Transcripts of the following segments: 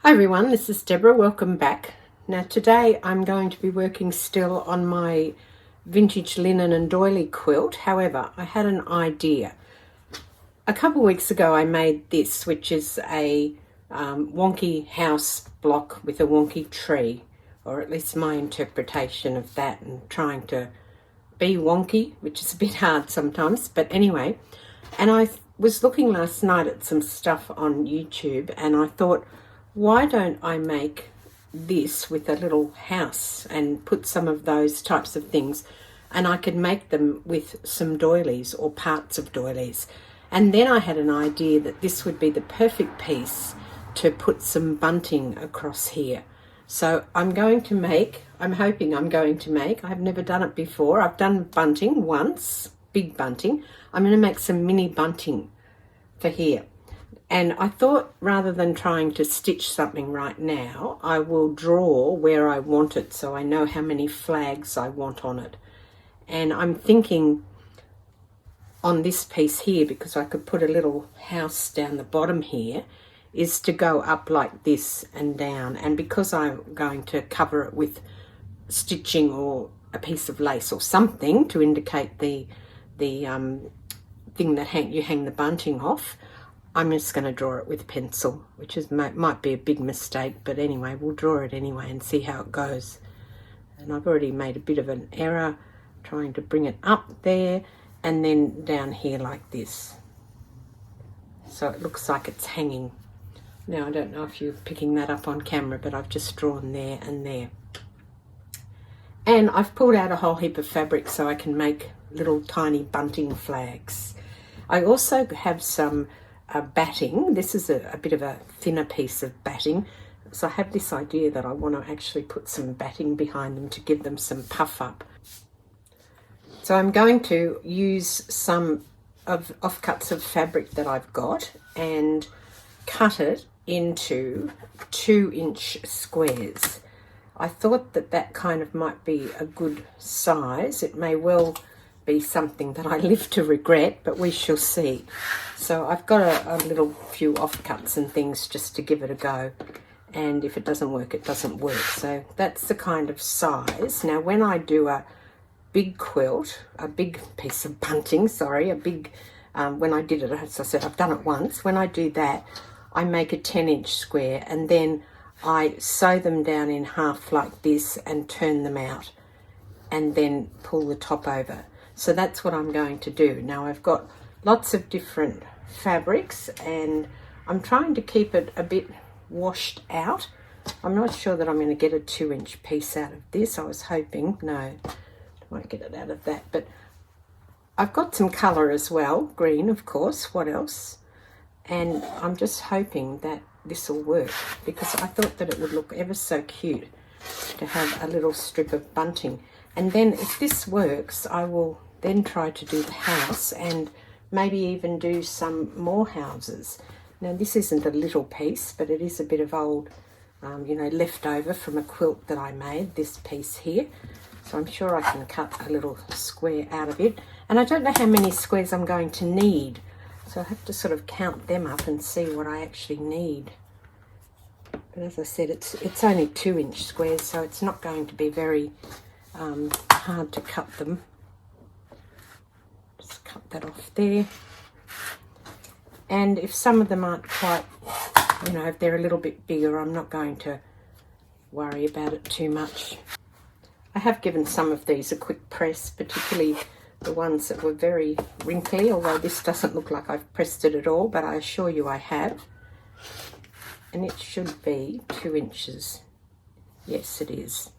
Hi everyone, this is Deborah. Welcome back. Now today I'm going to be working still on my vintage linen and doily quilt. However, I had an idea. A couple of weeks ago I made this, which is a wonky house block with a wonky tree, or at least my interpretation of that, and trying to be wonky, which is a bit hard sometimes, but anyway. And I was looking last night at some stuff on YouTube and I thought, why don't I make this with a little house and put some of those types of things, and I could make them with some doilies or parts of doilies. And then I had an idea that this would be the perfect piece to put some bunting across here. So I'm hoping I'm going to make, I've never done it before. I've done bunting once, big bunting. I'm going to make some mini bunting for here. And I thought, rather than trying to stitch something right now, I will draw where I want it so I know how many flags I want on it. And I'm thinking on this piece here, because I could put a little house down the bottom here, is to go up like this and down. And because I'm going to cover it with stitching or a piece of lace or something to indicate the thing that you hang the bunting off, I'm just going to draw it with pencil, which might be a big mistake, but anyway, we'll draw it anyway and see how it goes. And I've already made a bit of an error trying to bring it up there and then down here like this. So it looks like it's hanging. Now, I don't know if you're picking that up on camera, but I've just drawn there and there. And I've pulled out a whole heap of fabric so I can make little tiny bunting flags. I also have some batting. This is a bit of a thinner piece of batting. So I have this idea that I want to actually put some batting behind them to give them some puff up. So I'm going to use some offcuts of fabric that I've got and cut it into 2-inch squares. I thought that kind of might be a good size. It may well be something that I live to regret, but we shall see. So I've got a little few offcuts and things just to give it a go, and if it doesn't work, it doesn't work. So that's the kind of size. Now when I do a big quilt, a big piece of bunting, when I did it, as I said, I've done it once. When I do that, I make a 10-inch square and then I sew them down in half like this and turn them out and then pull the top over. So that's what I'm going to do. Now I've got lots of different fabrics and I'm trying to keep it a bit washed out. I'm not sure that I'm going to get a 2-inch piece out of this. I was hoping, no, I won't get it out of that. But I've got some colour as well, green of course, what else? And I'm just hoping that this will work, because I thought that it would look ever so cute to have a little strip of bunting. And then if this works, I will then try to do the house and maybe even do some more houses. Now this isn't a little piece, but it is a bit of old, leftover from a quilt that I made, this piece here. So I'm sure I can cut a little square out of it. And I don't know how many squares I'm going to need, so I have to sort of count them up and see what I actually need. But as I said, it's only 2-inch squares, so it's not going to be very hard to cut them. Just cut that off there. And if some of them aren't quite, if they're a little bit bigger, I'm not going to worry about it too much. I have given some of these a quick press, particularly the ones that were very wrinkly, although this doesn't look like I've pressed it at all, but I assure you I have. And it should be 2 inches. Yes, it is.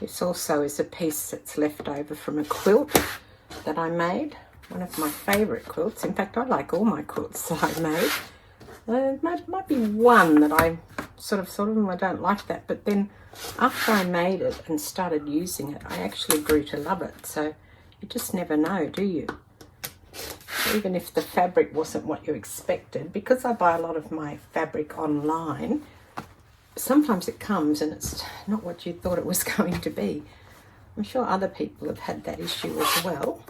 This also is a piece that's left over from a quilt that I made. One of my favourite quilts. In fact, I like all my quilts that I made. There might be one that I sort of I don't like that. But then after I made it and started using it, I actually grew to love it. So you just never know, do you? Even if the fabric wasn't what you expected, because I buy a lot of my fabric online, sometimes it comes and it's not what you thought it was going to be. I'm sure other people have had that issue as well.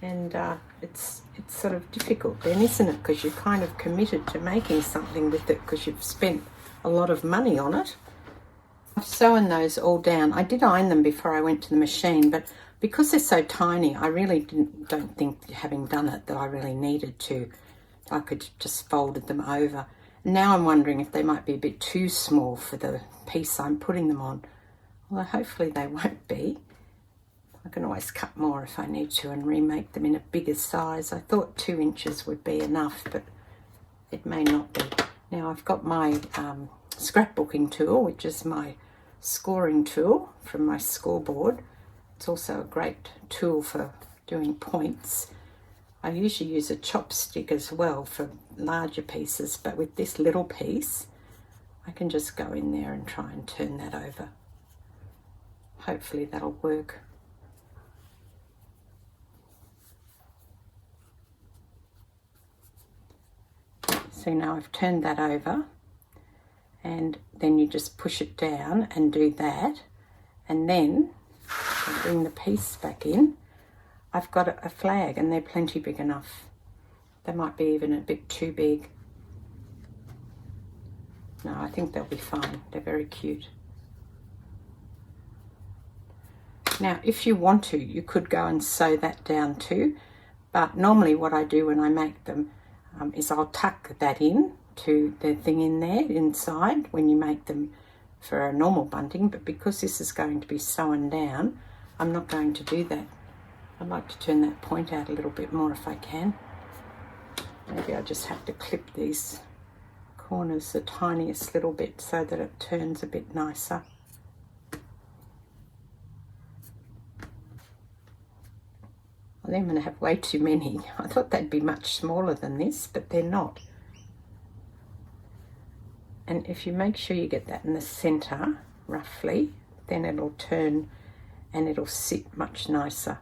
And it's sort of difficult then, isn't it? Because you're kind of committed to making something with it because you've spent a lot of money on it. I've sewn those all down. I did iron them before I went to the machine, but because they're so tiny, I really don't think, having done it, that I really needed to. I could just folded them over. Now I'm wondering if they might be a bit too small for the piece I'm putting them on. Well, hopefully they won't be. I can always cut more if I need to and remake them in a bigger size. I thought 2 inches would be enough, but it may not be. Now I've got my scrapbooking tool, which is my scoring tool from my scoreboard. It's also a great tool for doing points. I usually use a chopstick as well for larger pieces, but with this little piece, I can just go in there and try and turn that over. Hopefully that'll work. So now I've turned that over, and then you just push it down and do that, and then bring the piece back in. I've got a flag and they're plenty big enough. They might be even a bit too big. No, I think they'll be fine. They're very cute. Now, if you want to, you could go and sew that down too, but normally what I do when I make them is I'll tuck that in to the thing in there inside when you make them for a normal bunting, but because this is going to be sewn down, I'm not going to do that. I'd like to turn that point out a little bit more if I can. Maybe I just have to clip these corners the tiniest little bit so that it turns a bit nicer. Well, I'm going to have way too many. I thought they'd be much smaller than this, but they're not. And if you make sure you get that in the center, roughly, then it'll turn and it'll sit much nicer.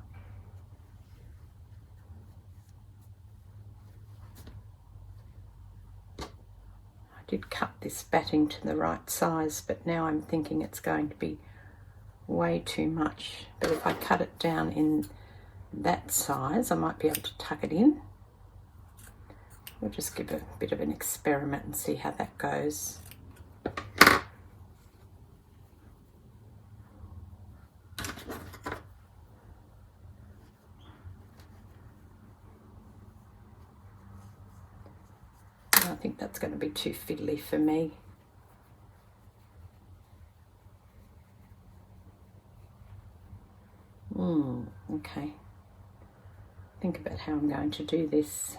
I did cut this batting to the right size, but now I'm thinking it's going to be way too much. But if I cut it down in that size, I might be able to tuck it in. We'll just give it a bit of an experiment and see how that goes. I think that's going to be too fiddly for me. Okay. Think about how I'm going to do this.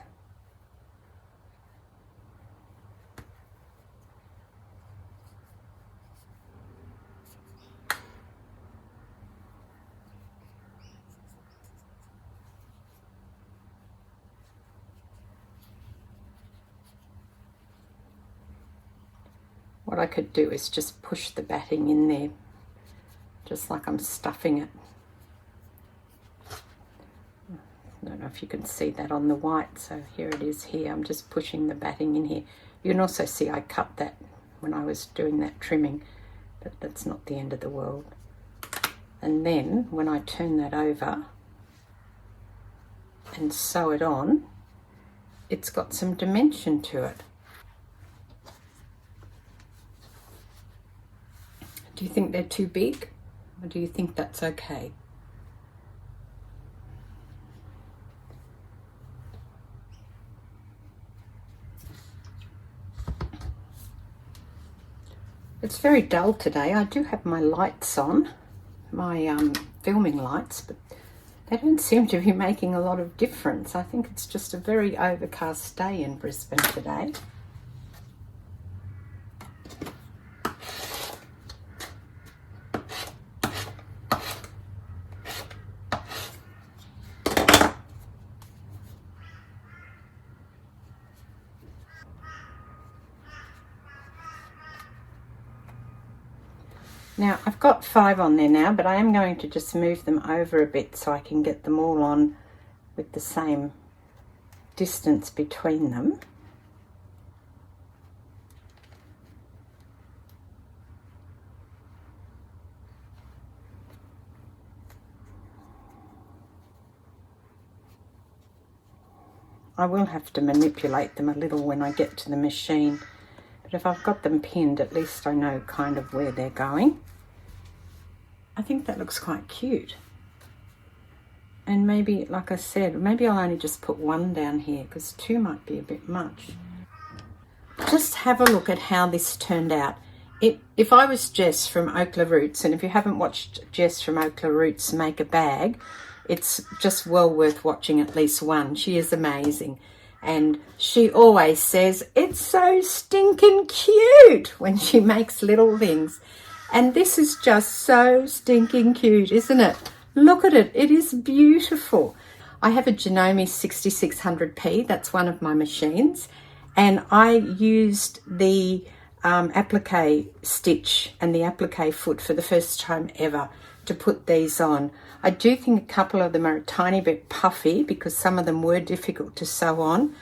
What I could do is just push the batting in there, just like I'm stuffing it. I don't know if you can see that on the white, so here it is here. I'm just pushing the batting in here. You can also see I cut that when I was doing that trimming, but that's not the end of the world. And then when I turn that over and sew it on, it's got some dimension to it. Do you think they're too big, or do you think that's okay? It's very dull today. I do have my lights on, my filming lights, but they don't seem to be making a lot of difference. I think it's just a very overcast day in Brisbane today. Now I've got 5 on there now, but I am going to just move them over a bit so I can get them all on with the same distance between them. I will have to manipulate them a little when I get to the machine, but if I've got them pinned, at least I know kind of where they're going. I think that looks quite cute. And maybe, like I said, maybe I'll only just put 1 down here because 2 might be a bit much. Just have a look at how this turned out. If I was Jess from Okalroots, and if you haven't watched Jess from Okalroots make a bag, it's just well worth watching at least one. She is amazing. And she always says, it's so stinking cute when she makes little things. And this is just so stinking cute, isn't it? Look at it. It is beautiful. I have a Janome 6600P. That's one of my machines. And I used the applique stitch and the applique foot for the first time ever to put these on. I do think a couple of them are a tiny bit puffy because some of them were difficult to sew on,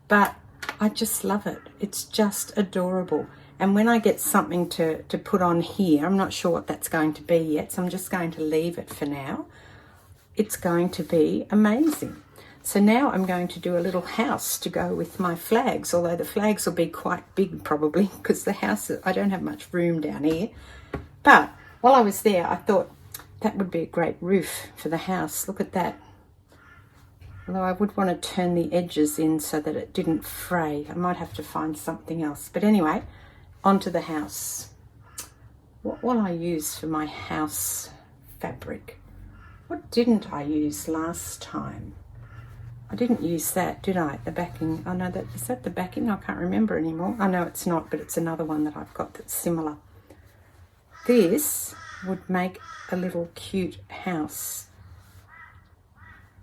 but I just love it. It's just adorable. And when I get something to put on here, I'm not sure what that's going to be yet, so I'm just going to leave it for now. It's going to be amazing. So now I'm going to do a little house to go with my flags, although the flags will be quite big probably because the house, I don't have much room down here. But while I was there, I thought that would be a great roof for the house. Look at that. Although I would want to turn the edges in so that it didn't fray. I might have to find something else. But anyway, onto the house. What will I use for my house fabric? What didn't I use last time? I didn't use that, did I? The backing. Oh no, is that the backing? I can't remember anymore. Oh no, it's not, but it's another one that I've got that's similar. This would make a little cute house.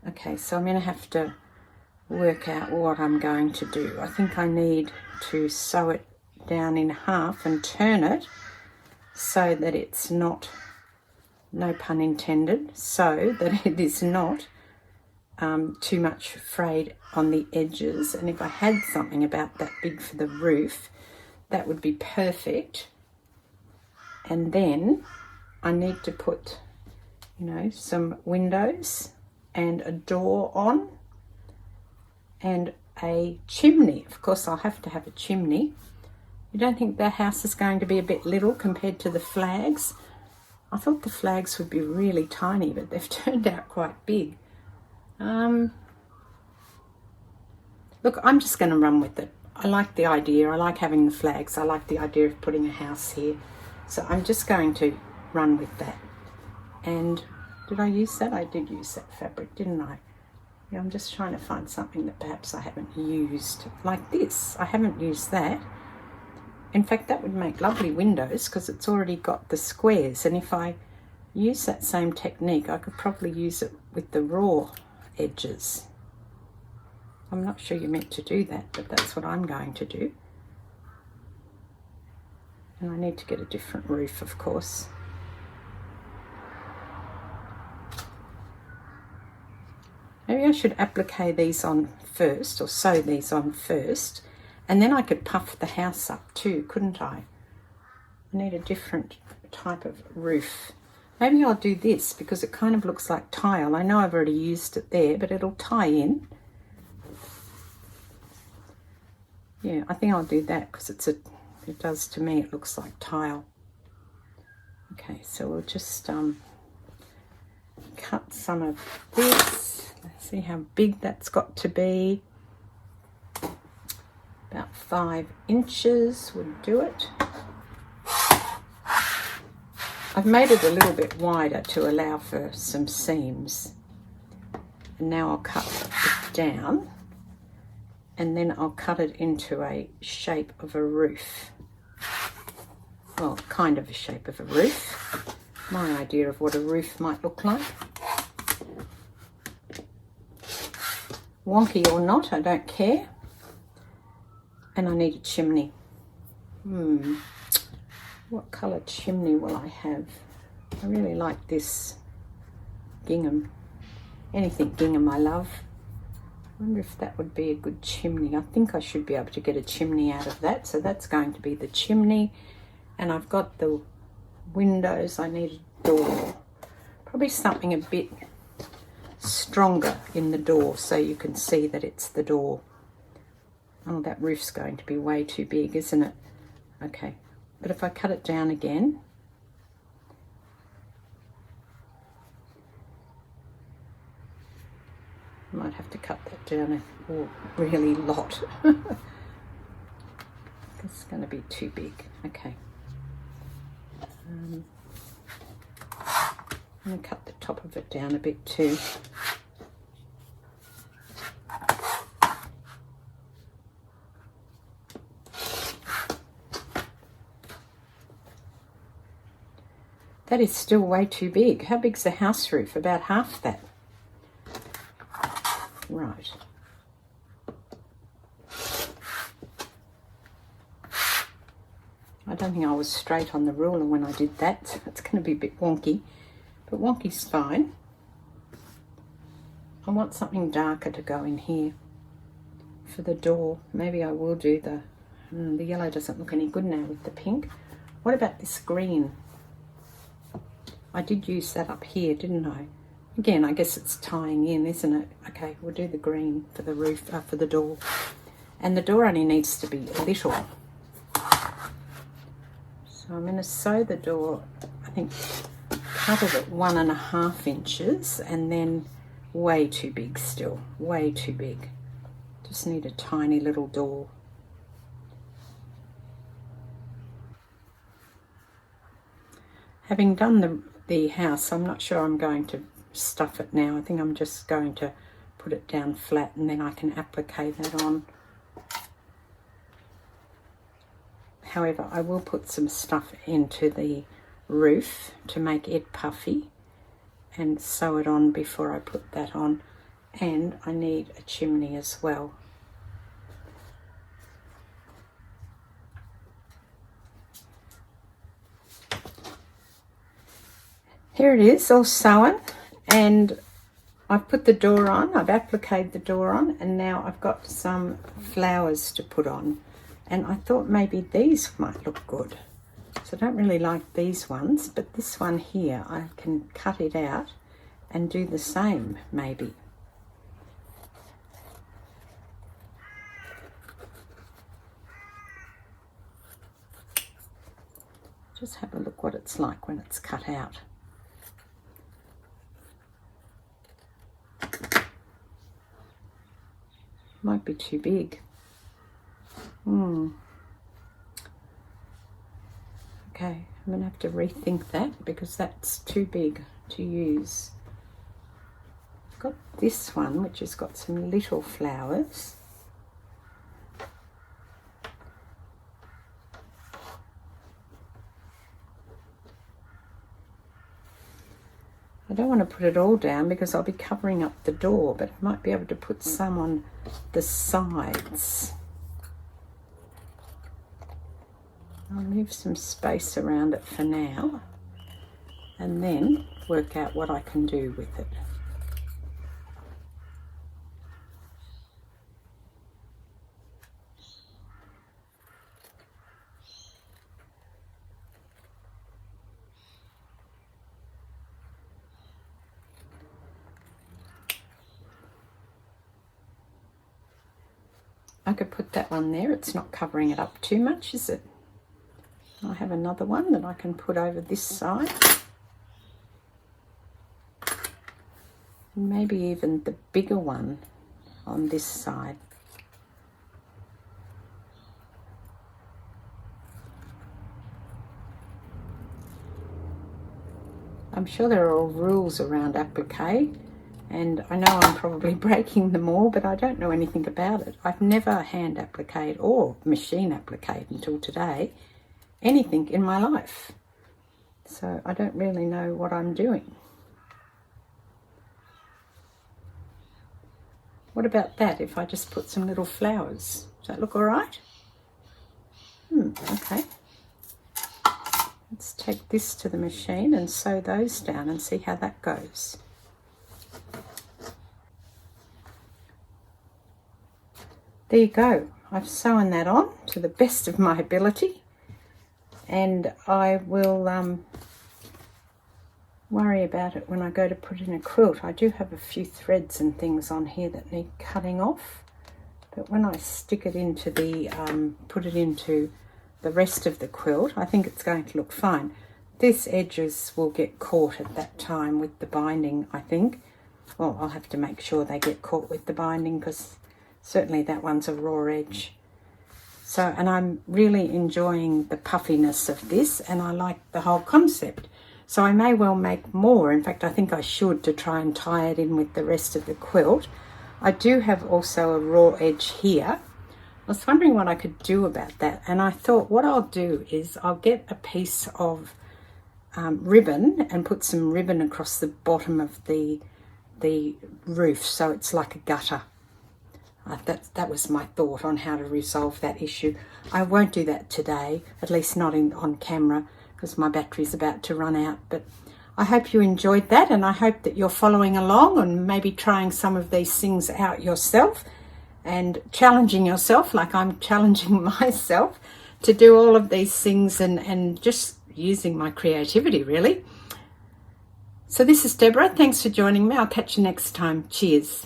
Okay, so I'm going to have to work out what I'm going to do. I think I need to sew it down in half and turn it so that it's not, no pun intended, so that it is not too much frayed on the edges. And if I had something about that big for the roof, that would be perfect. And then I need to put, you know, some windows and a door on and a chimney. Of course, I'll have to have a chimney. You don't think the house is going to be a bit little compared to the flags? I thought the flags would be really tiny, but they've turned out quite big. Look, I'm just going to run with it. I like the idea. I like having the flags. I like the idea of putting a house here. So I'm just going to run with that. And did I use that? I did use that fabric, didn't I? Yeah, I'm just trying to find something that perhaps I haven't used. Like this. I haven't used that. In fact, that would make lovely windows because it's already got the squares. And if I use that same technique, I could probably use it with the raw edges. I'm not sure you're meant to do that, but that's what I'm going to do. And I need to get a different roof, of course. Maybe I should applique these on first, or sew these on first, and then I could puff the house up too, couldn't I? I need a different type of roof. Maybe I'll do this because it kind of looks like tile. I know I've already used it there, but it'll tie in. Yeah, I think I'll do that because it does, to me, it looks like tile. Okay, so we'll just cut some of this. Let's see how big that's got to be. About 5 inches would do it. I've made it a little bit wider to allow for some seams. And now I'll cut it down. And then I'll cut it into a shape of a roof. Well, kind of a shape of a roof. My idea of what a roof might look like. Wonky or not, I don't care. And I need a chimney. What colour chimney will I have? I really like this gingham. Anything gingham I love. I wonder if that would be a good chimney. I think I should be able to get a chimney out of that. So that's going to be the chimney. And I've got the windows. I need a door. Probably something a bit stronger in the door so you can see that it's the door. Oh, that roof's going to be way too big, isn't it? Okay, but if I cut it down again, I might have to cut that down a really lot. It's going to be too big. Okay. I'm going to cut the top of it down a bit too. That is still way too big. How big's the house roof? About half that. Right. I don't think I was straight on the ruler when I did that, so it's going to be a bit wonky, but wonky's fine. I want something darker to go in here for the door. Maybe I will do the yellow doesn't look any good now with the pink. What about this green? I did use that up here, didn't I? Again, I guess it's tying in, isn't it? Okay, we'll do the green for the roof, for the door. And the door only needs to be little. So I'm going to sew the door, I think, cut it at 1.5 inches, and then way too big still, way too big. Just need a tiny little door. Having done the house, I'm not sure I'm going to stuff it now. I think I'm just going to put it down flat and then I can applique that on. However, I will put some stuff into the roof to make it puffy and sew it on before I put that on. And I need a chimney as well. Here it is, all sewn, and I've put the door on, I've appliqued the door on, and now I've got some flowers to put on. And I thought maybe these might look good. So I don't really like these ones, but this one here, I can cut it out and do the same, maybe. Just have a look what it's like when it's cut out. Might be too big. Okay, I'm going to have to rethink that because that's too big to use. I've got this one which has got some little flowers. I don't want to put it all down because I'll be covering up the door, but I might be able to put some on the sides. I'll leave some space around it for now and then work out what I can do with it. I could put that one there. It's not covering it up too much, is it? I have another one that I can put over this side. Maybe even the bigger one on this side. I'm sure there are all rules around applique, and I know I'm probably breaking them all, but I don't know anything about it. I've never hand appliqued or machine appliqued until today, anything in my life. So I don't really know what I'm doing. What about that if I just put some little flowers? Does that look all right? Okay. Let's take this to the machine and sew those down and see how that goes. There you go. I've sewn that on to the best of my ability, and I will worry about it when I go to put in a quilt. I do have a few threads and things on here that need cutting off, but when I stick it into the put it into the rest of the quilt, I think it's going to look fine. This edges will get caught at that time with the binding, I think. Well, I'll have to make sure they get caught with the binding, because certainly that one's a raw edge. So, and I'm really enjoying the puffiness of this, and I like the whole concept. So I may well make more. In fact, I think I should, to try and tie it in with the rest of the quilt. I do have also a raw edge here. I was wondering what I could do about that, and I thought what I'll do is I'll get a piece of ribbon and put some ribbon across the bottom of the roof, so it's like a gutter. That was my thought on how to resolve that issue. I won't do that today, at least not on camera, because my battery's about to run out. But I hope you enjoyed that, and I hope that you're following along and maybe trying some of these things out yourself and challenging yourself like I'm challenging myself to do all of these things, and just using my creativity, really. So this is Deborah. Thanks for joining me. I'll catch you next time. Cheers.